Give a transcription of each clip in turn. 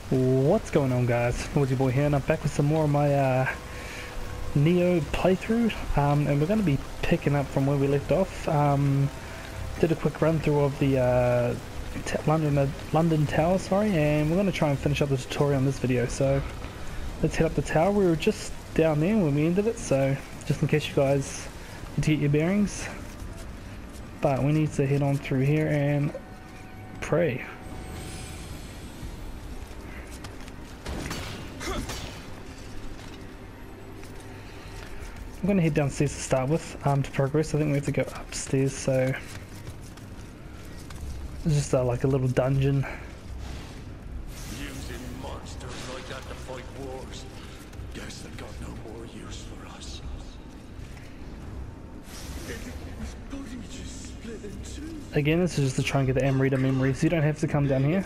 What's going on, guys? Honnō-ji boy here, and I'm back with some more of my Nioh playthrough, and we're going to be picking up from where we left off. Did a quick run through of the London Tower, and we're going to try and finish up the tutorial on this video. So let's head up the tower. We were just down there when we ended it, so just in case you guys need to get your bearings. But we need to head on through here and pray. I'm going to head downstairs to start with. To progress, I think we have to go upstairs, so it's just like a little dungeon. Using monsters like that to fight wars. Guess they got no more use for us. His body just split in two. Again, this is just to try and get the Amrita memories. You don't have to come down here.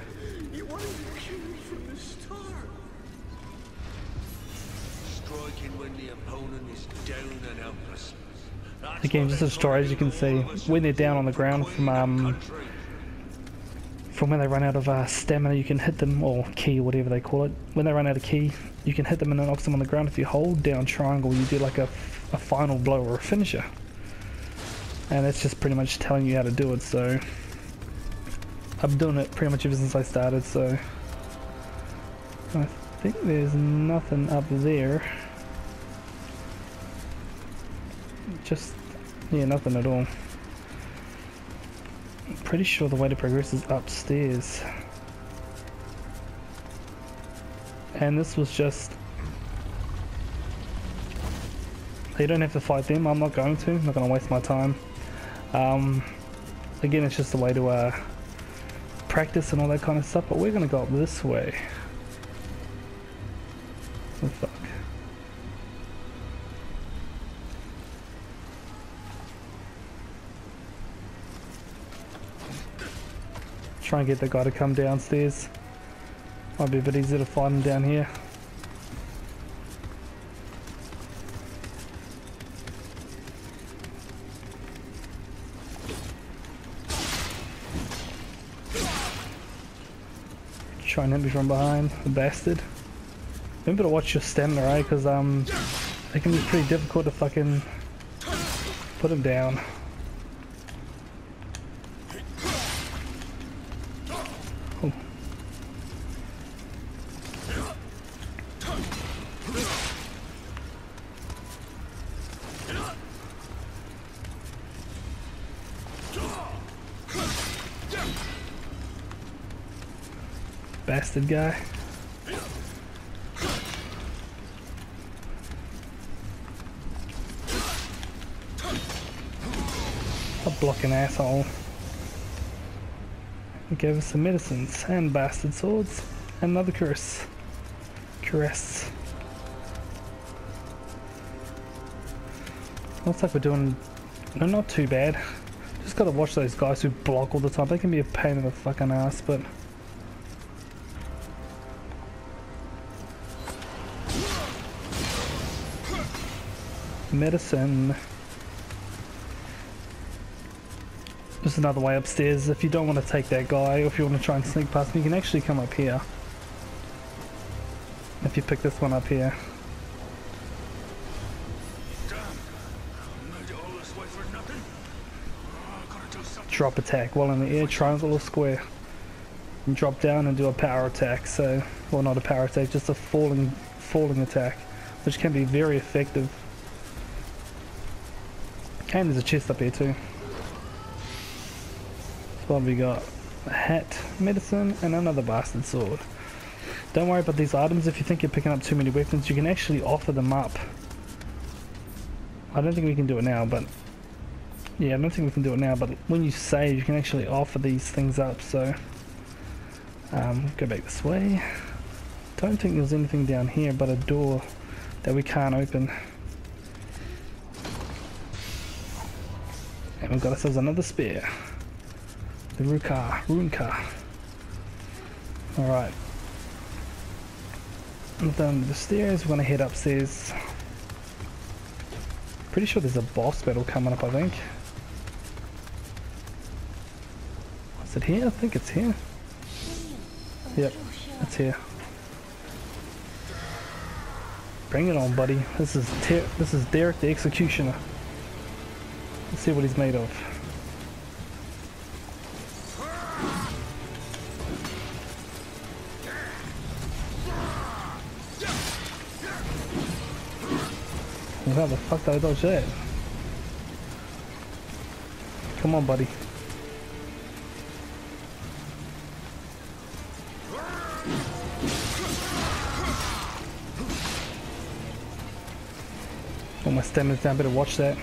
You wanted to kill from the start. Striking when the opponent is down and helpless. Again, just a story, as you can see, when they're down on the ground from when they run out of stamina, you can hit them, or ki, whatever they call it. When they run out of ki, you can hit them and it knocks them on the ground. If you hold down triangle, you do like a final blow or a finisher. And that's just pretty much telling you how to do it, so I've been doing it pretty much ever since I started, so I think there's nothing up there. Just, yeah, nothing at all. I'm pretty sure the way to progress is upstairs. And this was just... You don't have to fight them, I'm not going to. I'm not going to waste my time. Again, it's just a way to practice and all that kind of stuff, but we're going to go up this way. What the fuck? Try and get the guy to come downstairs. Might be a bit easier to fight him down here. Try and hit me from behind, the bastard. Remember to watch your stamina, right? Because it can be pretty difficult to fucking put him down. Oh. Bastard guy. A blocking asshole. He gave us some medicines and bastard swords and another caress. Looks like we're doing not too bad. Just gotta watch those guys who block all the time. They can be a pain in the fucking ass, but medicine. Just another way upstairs. If you don't want to take that guy, or if you want to try and sneak past him, you can actually come up here. If you pick this one up here. Drop attack while in the air, triangle or square. And drop down and do a power attack. So, well, not a power attack, just a falling attack, which can be very effective. And there's a chest up here too. So what have we got? A hat, medicine, and another bastard sword. Don't worry about these items. If you think you're picking up too many weapons, you can actually offer them up. I don't think we can do it now, but yeah, I don't think we can do it now, but when you save, you can actually offer these things up, so go back this way. Don't think there's anything down here but a door that we can't open. And we've got ourselves another spear. The rune car. Alright. Down the stairs, we're gonna head upstairs. Pretty sure there's a boss battle coming up, I think. Is it here? I think it's here. Yep, it's here. Bring it on, buddy. This is Derrick the Executioner. Let's see what he's made of. Well, how the fuck did I dodge that? Come on, buddy. Oh, my stamina's down, better watch that.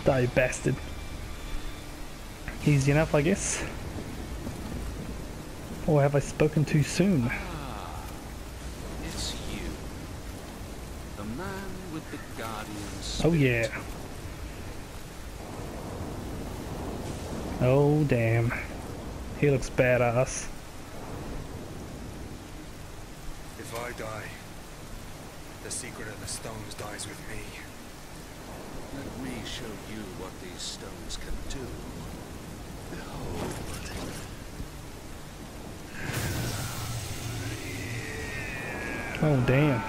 Die, bastard. Easy enough, I guess. Or have I spoken too soon? It's you. The man with the guardian spirit. Oh yeah. Oh damn. He looks badass. If I die, the secret of the stones dies with me. Let me show you what these stones can do. Behold. Oh damn.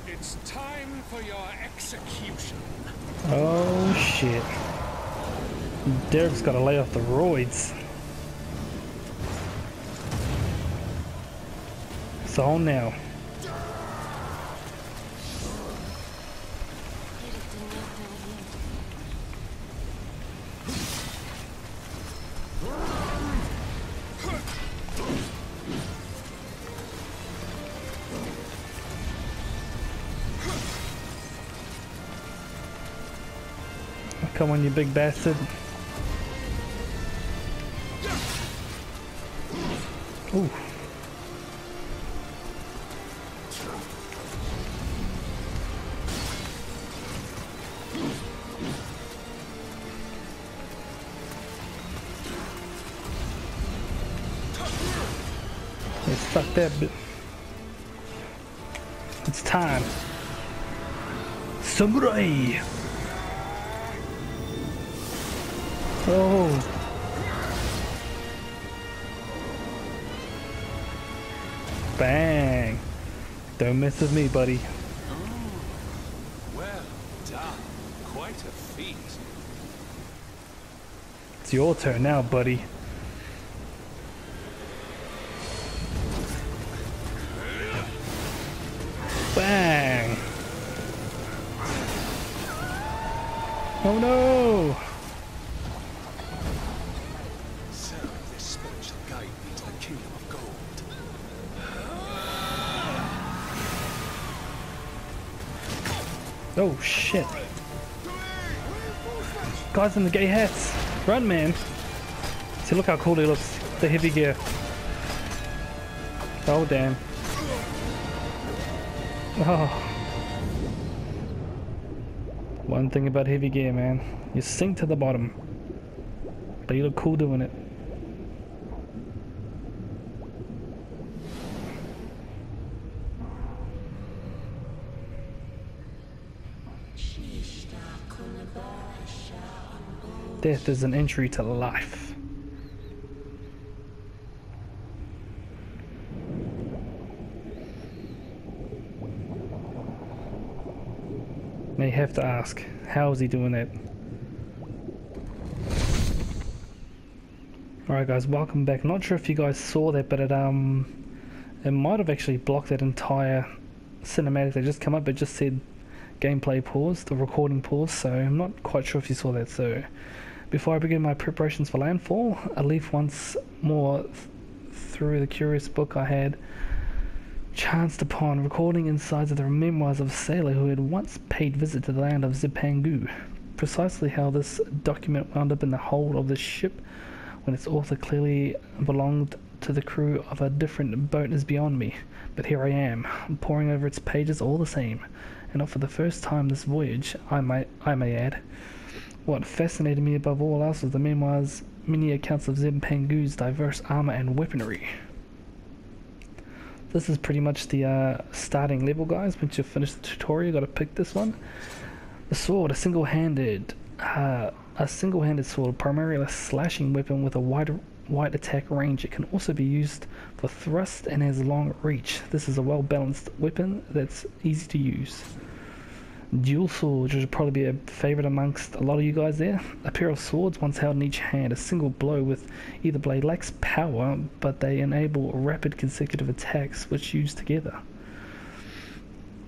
It's time for your execution. Oh shit. Derrick's gotta lay off the roids. It's on now. Come on, you big bastard. Ooh. Let's fuck that bit. It's time. Samurai! Oh. Bang. Don't mess with me, buddy. Oh, well done. Quite a feat. It's your turn now, buddy. Bang. Oh no. Oh shit. Guys in the gay hats. Run, man. See, look how cool he looks. The heavy gear. Oh damn. Oh. One thing about heavy gear, man. You sink to the bottom. But you look cool doing it. Death is an entry to life. May have to ask, how is he doing that? Alright guys, welcome back. Not sure if you guys saw that, but it might have actually blocked that entire cinematic that just come up. It just said gameplay paused, or recording paused, so I'm not quite sure if you saw that. So before I begin my preparations for landfall, I leaf once more through the curious book I had chanced upon, recording insides of the memoirs of a sailor who had once paid visit to the land of Zipangu. Precisely how this document wound up in the hold of this ship when its author clearly belonged to the crew of a different boat is beyond me, but here I am, poring over its pages all the same, and not for the first time this voyage, I may add. What fascinated me above all else was the memoirs' many accounts of Zipangu's diverse armor and weaponry. This is pretty much the starting level, guys. Once you finish the tutorial, you got to pick this one. The sword, a single-handed sword, primarily a slashing weapon with a wide attack range. It can also be used for thrust and has long reach. This is a well-balanced weapon that's easy to use. Dual swords, which would probably be a favourite amongst a lot of you guys there. A pair of swords, once held in each hand. A single blow with either blade lacks power, but they enable rapid consecutive attacks which used together.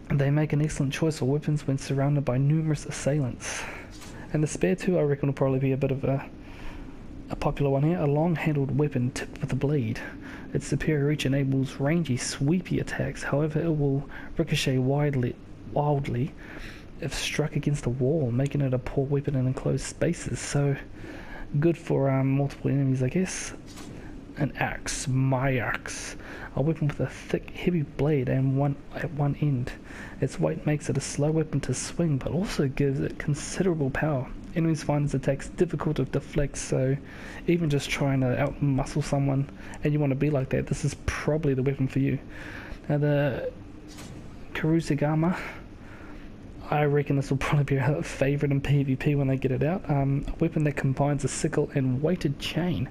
They make an excellent choice for weapons when surrounded by numerous assailants. And the spare two, I reckon, will probably be a bit of a popular one here. A long-handled weapon tipped with a blade. Its superior reach enables rangy, sweepy attacks. However, it will ricochet wildly if struck against a wall, making it a poor weapon in enclosed spaces. So good for multiple enemies, I guess. An axe, my axe, a weapon with a thick, heavy blade and at one end. Its weight makes it a slow weapon to swing, but also gives it considerable power. Enemies find its attacks difficult to deflect, so even just trying to out-muscle someone and you want to be like that, this is probably the weapon for you. Now the Kurosagama, I reckon this will probably be a favourite in PvP when they get it out. A weapon that combines a sickle and weighted chain.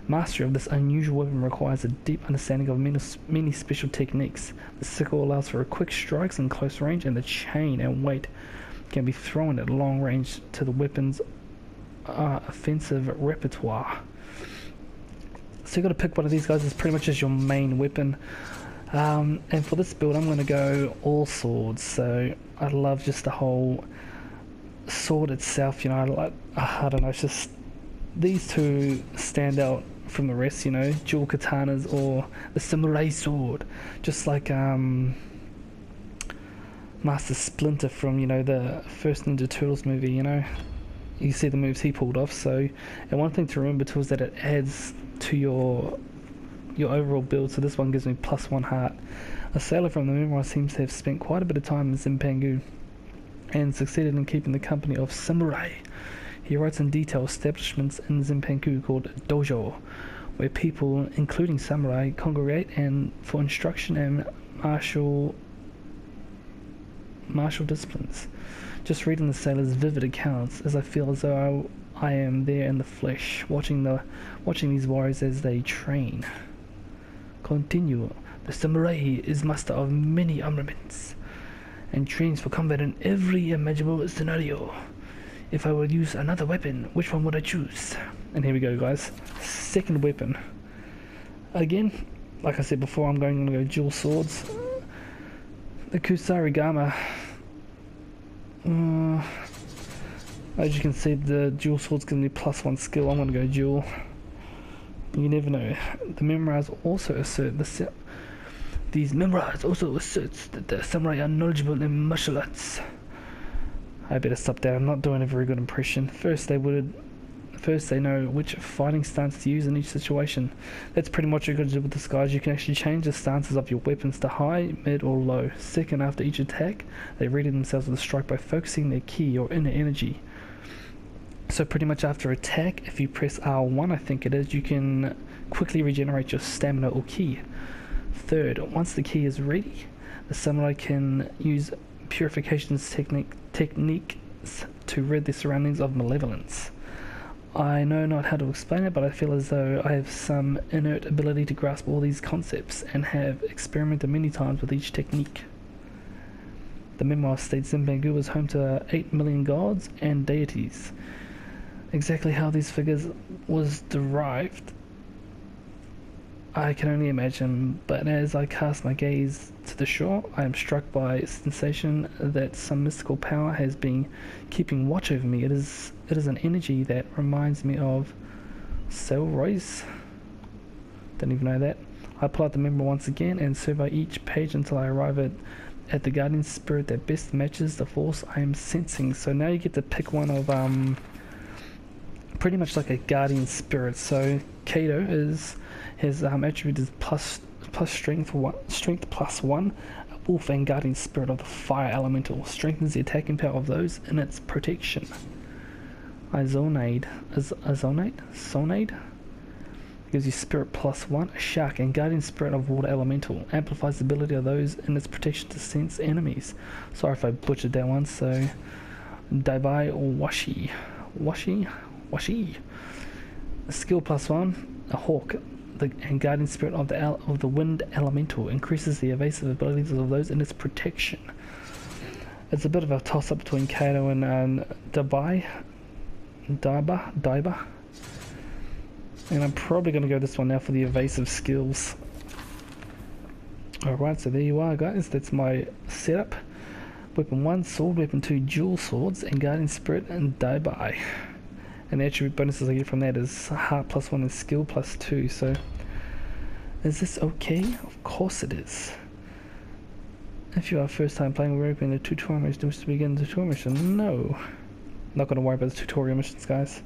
Mastery of this unusual weapon requires a deep understanding of many special techniques. The sickle allows for quick strikes in close range, and the chain and weight can be thrown at long range to the weapon's offensive repertoire. So you've got to pick one of these guys as pretty much as your main weapon. And for this build I'm going to go all swords. So I love just the whole sword itself, you know. I don't know, it's just these two stand out from the rest, you know. Dual katanas or the samurai sword, just like Master Splinter from, you know, the first Ninja Turtles movie, you know. You see the moves he pulled off. So, and one thing to remember too is that it adds to your overall build. So this one gives me +1 heart. A sailor from the memoir seems to have spent quite a bit of time in Zenpaku and succeeded in keeping the company of samurai. He writes in detail establishments in Zenpaku called dojo, where people, including samurai, congregate and for instruction and martial disciplines. Just reading the sailor's vivid accounts, as I feel as though I am there in the flesh, watching these warriors as they train. Continue. The samurai is master of many armaments and trains for combat in every imaginable scenario. If I would use another weapon, which one would I choose? And here we go, guys. Second weapon. Again, like I said before, I'm going to go dual swords. The Kusarigama. As you can see, the dual swords give me +1 skill. I'm going to go dual. You never know. The memoirs also assert these memoirs also asserts that the samurai are knowledgeable in martial arts. I better stop there. I'm not doing a very good impression. First they know which fighting stance to use in each situation. That's pretty much what you're going to do with this, guys. You can actually change the stances of your weapons to high, mid or low. Second, after each attack, they ready themselves with a strike by focusing their ki or inner energy. So pretty much after attack, if you press R1, I think it is, you can quickly regenerate your stamina or ki. Third, once the ki is ready, the samurai can use purification's techniques to rid their surroundings of malevolence. I know not how to explain it, but I feel as though I have some innate ability to grasp all these concepts and have experimented many times with each technique. The memoir states Zenpaku is home to 8 million gods and deities. Exactly how these figures was derived, I can only imagine, but as I cast my gaze to the shore, I am struck by a sensation that some mystical power has been keeping watch over me. It is an energy that reminds me of Selroy's. Don't even know that. I pull out the memoir once again and survey each page until I arrive at the guardian spirit that best matches the force I am sensing. So now you get to pick one of pretty much like a guardian spirit. So Kato is his attribute is plus strength +1. Wolf and guardian spirit of the fire elemental strengthens the attacking power of those in its protection. Sonade gives you spirit +1. Shark and guardian spirit of water elemental amplifies the ability of those in its protection to sense enemies. Sorry if I butchered that one. So Daibai Washi. Washi. A skill +1, a hawk, and guardian spirit of the wind elemental, increases the evasive abilities of those in its protection. It's a bit of a toss-up between Kato and Daiba. And I'm probably going to go this one now for the evasive skills. Alright, so there you are, guys. That's my setup. Weapon 1, sword. Weapon 2, dual swords. And guardian spirit and Daibai. And the attribute bonuses I get from that is heart +1 and skill +2. So, is this okay? Of course it is. If you are first time playing, we're opening the tutorial mission. To begin the tutorial mission? No. Not going to worry about the tutorial missions, guys.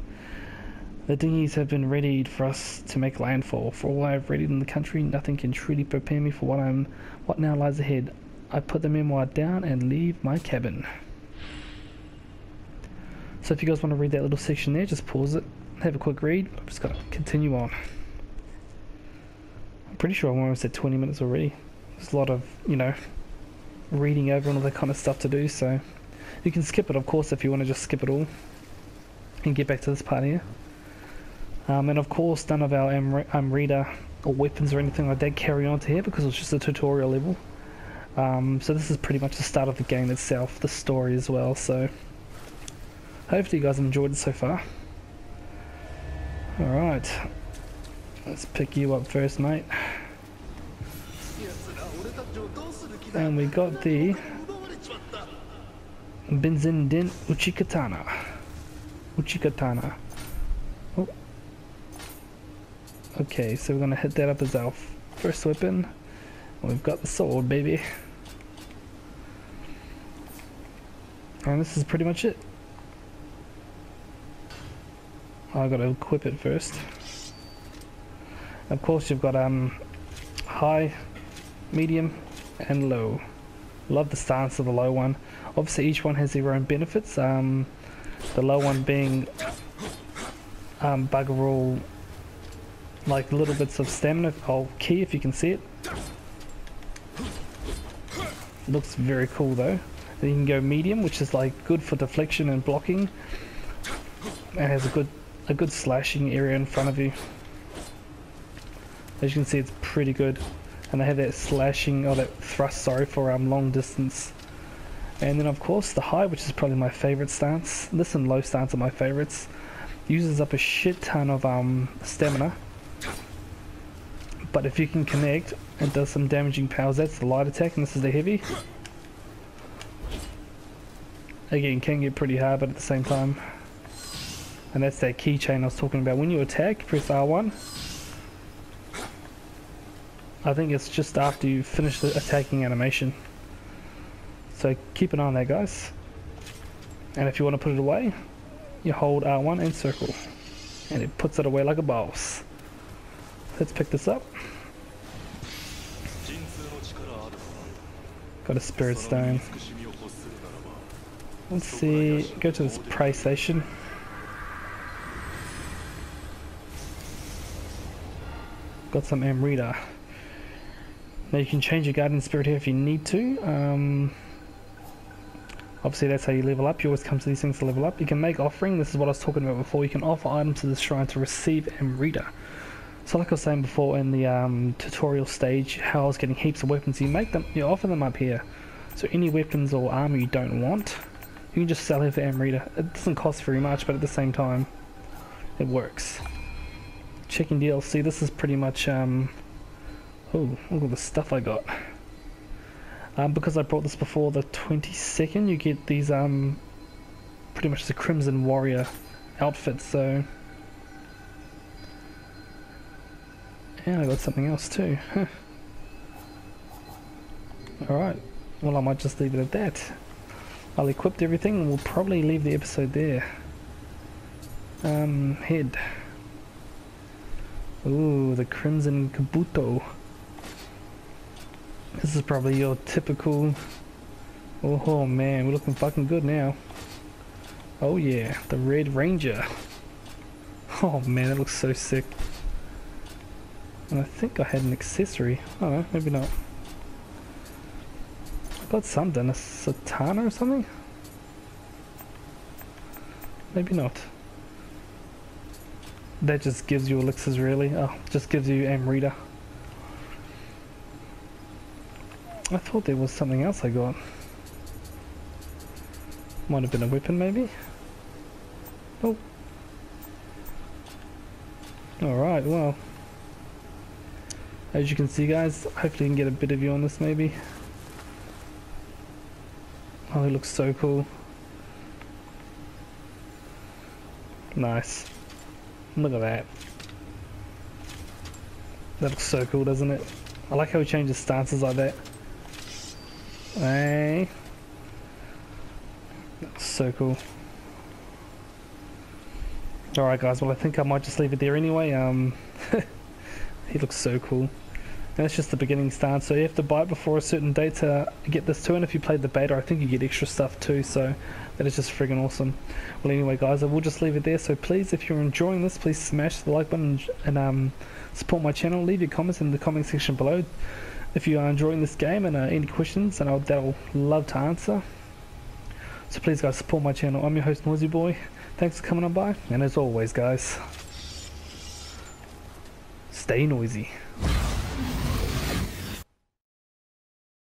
The dinghies have been readied for us to make landfall. For all I have readied in the country, nothing can truly prepare me for what now lies ahead. I put the memoir down and leave my cabin. So if you guys want to read that little section there, just pause it, have a quick read. I'm just going to continue on. I'm pretty sure I'm almost at 20 minutes already. There's a lot of, you know, reading over and all that kind of stuff to do, so you can skip it, of course, if you want to just skip it all and get back to this part here. And of course, none of our reader or weapons or anything like that carry on to here because it's just a tutorial level. So this is pretty much the start of the game itself, the story as well. So hopefully you guys have enjoyed it so far. Alright, let's pick you up first, mate. And we got the Benzin Den Uchikatana. Oh. Okay, so we're gonna hit that up as our first weapon. We've got the sword, baby. And this is pretty much it. I gotta equip it first. Of course, you've got high, medium, and low. Love the stance of the low one. Obviously, each one has their own benefits. The low one being bugger all, like little bits of stamina. Oh, key if you can see it. Looks very cool though. Then you can go medium, which is like good for deflection and blocking. It has a good slashing area in front of you. As you can see, it's pretty good. And they have that slashing, or that thrust, sorry, for long distance. And then of course the high, which is probably my favorite stance. This and low stance are my favorites. Uses up a shit ton of stamina. But if you can connect, it does some damaging powers. That's the light attack, and this is the heavy. Again, can get pretty hard, but at the same time. And that's that keychain I was talking about. When you attack, press R1. I think it's just after you finish the attacking animation. So keep an eye on that, guys. And if you want to put it away, you hold R1 and circle. And it puts it away like a boss. Let's pick this up. Got a spirit stone. Let's see, go to this prey station. Got some Amrita. Now you can change your guardian spirit here if you need to. Obviously that's how you level up. You always come to these things to level up. You can make offering. This is what I was talking about before. You can offer items to the shrine to receive Amrita. So like I was saying before in the tutorial stage, how I was getting heaps of weapons, you offer them up here. So any weapons or armor you don't want, you can just sell it for Amrita. It doesn't cost very much, but at the same time, it works. Checking DLC, this is pretty much, oh, look at the stuff I got. Because I brought this before the 22nd, you get these, pretty much the Crimson Warrior outfits, so... And I got something else too. Huh. Alright, well I might just leave it at that. I'll equip everything and we'll probably leave the episode there. Head. Ooh, the Crimson Kabuto. This is probably your typical... Oh man, we're looking fucking good now. Oh yeah, the Red Ranger. Oh man, that looks so sick. And I think I had an accessory. Oh no, maybe not. I got something, a Satana or something? maybe not. That just gives you elixirs really. Oh, just gives you Amrita. I thought there was something else I got. Might have been a weapon maybe? Oh. Alright, well. As you can see guys, hopefully you can get a bit of view on this maybe. Oh, it looks so cool. Nice. Look at that. That looks so cool, doesn't it? I like how he changes stances like that. Hey. That's so cool. Alright guys, well I think I might just leave it there anyway. He looks so cool. And that's just the beginning stance, so you have to buy it before a certain date to get this too, and if you played the beta I think you get extra stuff too, so that is just friggin' awesome. Well anyway guys, I will just leave it there, so please if you're enjoying this, please smash the like button and support my channel. Leave your comments in the comment section below if you are enjoying this game, and any questions, and I'll love to answer. So please guys, support my channel. I'm your host Noisy Boy. Thanks for coming on by, and as always guys, stay noisy.